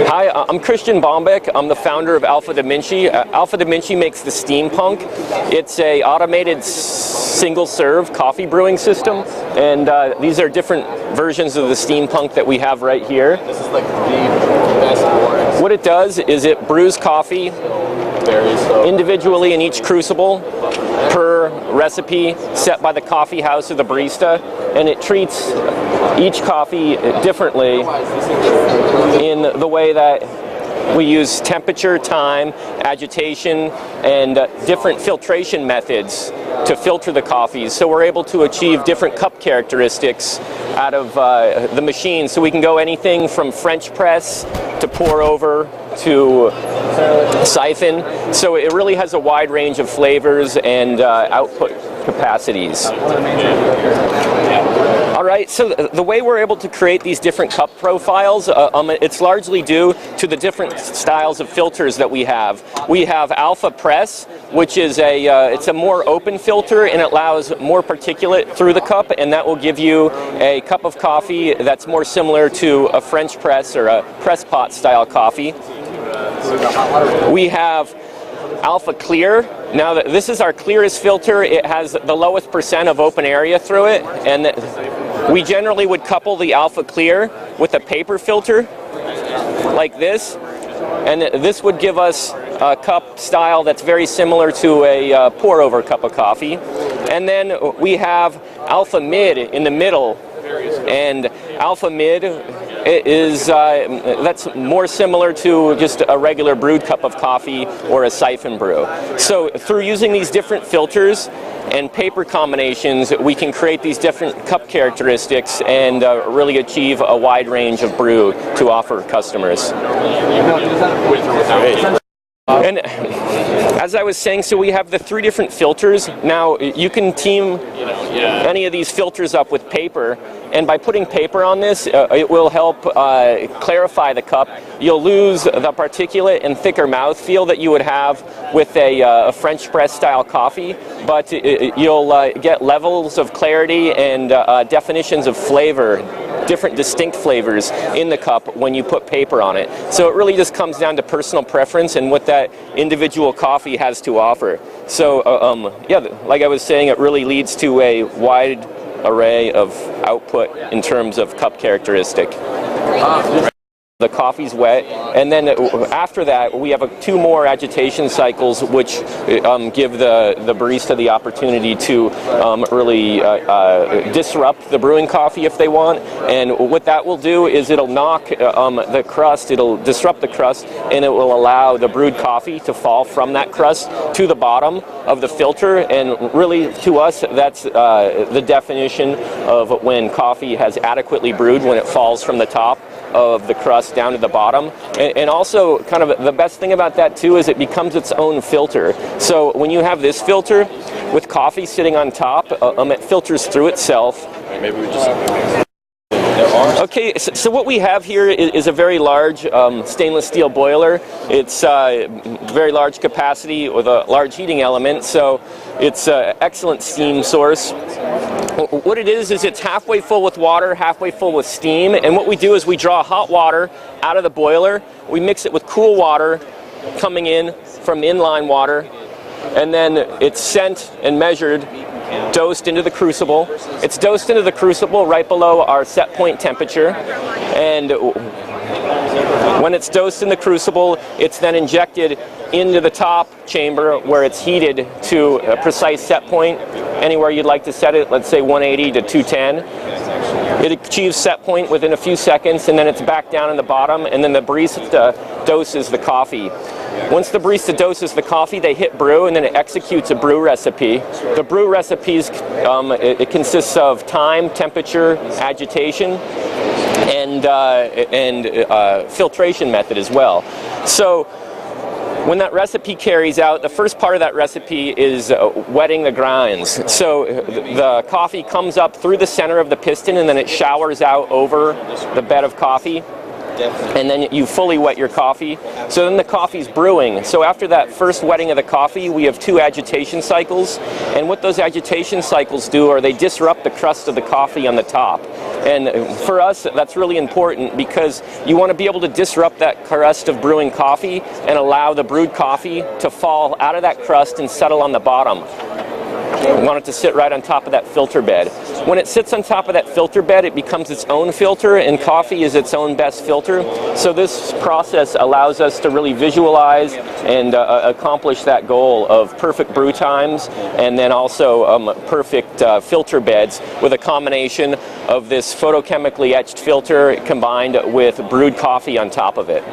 Hi, I'm Christian Bombeck. I'm the founder of Dominche. Dominche makes the Steampunk. It's a automated single-serve coffee brewing system, and these are different versions of the Steampunk that we have right here. This is like the best one. What it does is it brews coffee individually in each crucible per recipe set by the coffee house or the barista, and it treats each coffee differently in the way that we use temperature, time, agitation, and different filtration methods to filter the coffees. So we're able to achieve different cup characteristics out of the machine. So we can go anything from French press to pour over to siphon. So it really has a wide range of flavors and output capacities. All right, so the way we're able to create these different cup profiles, it's largely due to the different styles of filters that we have. We have Alpha Press, which is it's a more open filter, and it allows more particulate through the cup, and that will give you a cup of coffee that's more similar to a French press or a press pot style coffee. We have Alpha Clear. Now this is our clearest filter. It has the lowest % of open area through it, and we generally would couple the Alpha Clear with a paper filter like this, and this would give us a cup style that's very similar to a pour over cup of coffee. And then we have Alpha Mid in the middle, and Alpha Mid is that's more similar to just a regular brewed cup of coffee or a siphon brew. So through using these different filters and paper combinations, we can create these different cup characteristics and really achieve a wide range of brew to offer customers. And as I was saying, so we have the 3 different filters. Now you can team any of these filters up with paper, and by putting paper on this, it will help clarify the cup. You'll lose the particulate and thicker mouthfeel that you would have with a French press style coffee, but you'll get levels of clarity and definitions of flavor, different distinct flavors in the cup when you put paper on it. So it really just comes down to personal preference and what that individual coffee has to offer. So yeah, like I was saying, it really leads to a wide array of output in terms of cup characteristic. The coffee's wet, and then after that we have 2 more agitation cycles, which give the barista the opportunity to really disrupt the brewing coffee if they want. And what that will do is it'll knock the crust, it'll disrupt the crust, and it will allow the brewed coffee to fall from that crust to the bottom of the filter. And really, to us, that's the definition of when coffee has adequately brewed, when it falls from the top of the crust down to the bottom. And also, kind of the best thing about that too is it becomes its own filter. So when you have this filter with coffee sitting on top, it filters through itself. Maybe we just... Okay, so what we have here is a very large stainless steel boiler. It's very large capacity with a large heating element, so it's an excellent steam source. What it is it's halfway full with water, halfway full with steam, and what we do is we draw hot water out of the boiler, we mix it with cool water coming in from inline water, and then it's sent and measured, dosed into the crucible. It's dosed into the crucible right below our set point temperature, and when it's dosed in the crucible, it's then injected into the top chamber where it's heated to a precise set point, anywhere you'd like to set it, let's say 180 to 210. It achieves set point within a few seconds, and then it's back down in the bottom, and then the barista doses the coffee. Once the barista doses the coffee, they hit brew, and then it executes a brew recipe. The brew recipes, it consists of time, temperature, agitation, and filtration method as well. So when that recipe carries out, the first part of that recipe is wetting the grinds. So the coffee comes up through the center of the piston, and then it showers out over the bed of coffee. and then you fully wet your coffee. So then the coffee's brewing. So after that first wetting of the coffee, we have 2 agitation cycles, and what those agitation cycles do are they disrupt the crust of the coffee on the top. And for us, that's really important because you want to be able to disrupt that crust of brewing coffee and allow the brewed coffee to fall out of that crust and settle on the bottom. We want it to sit right on top of that filter bed. When it sits on top of that filter bed, it becomes its own filter, and coffee is its own best filter. So this process allows us to really visualize and accomplish that goal of perfect brew times, and then also perfect filter beds with a combination of this photochemically etched filter combined with brewed coffee on top of it.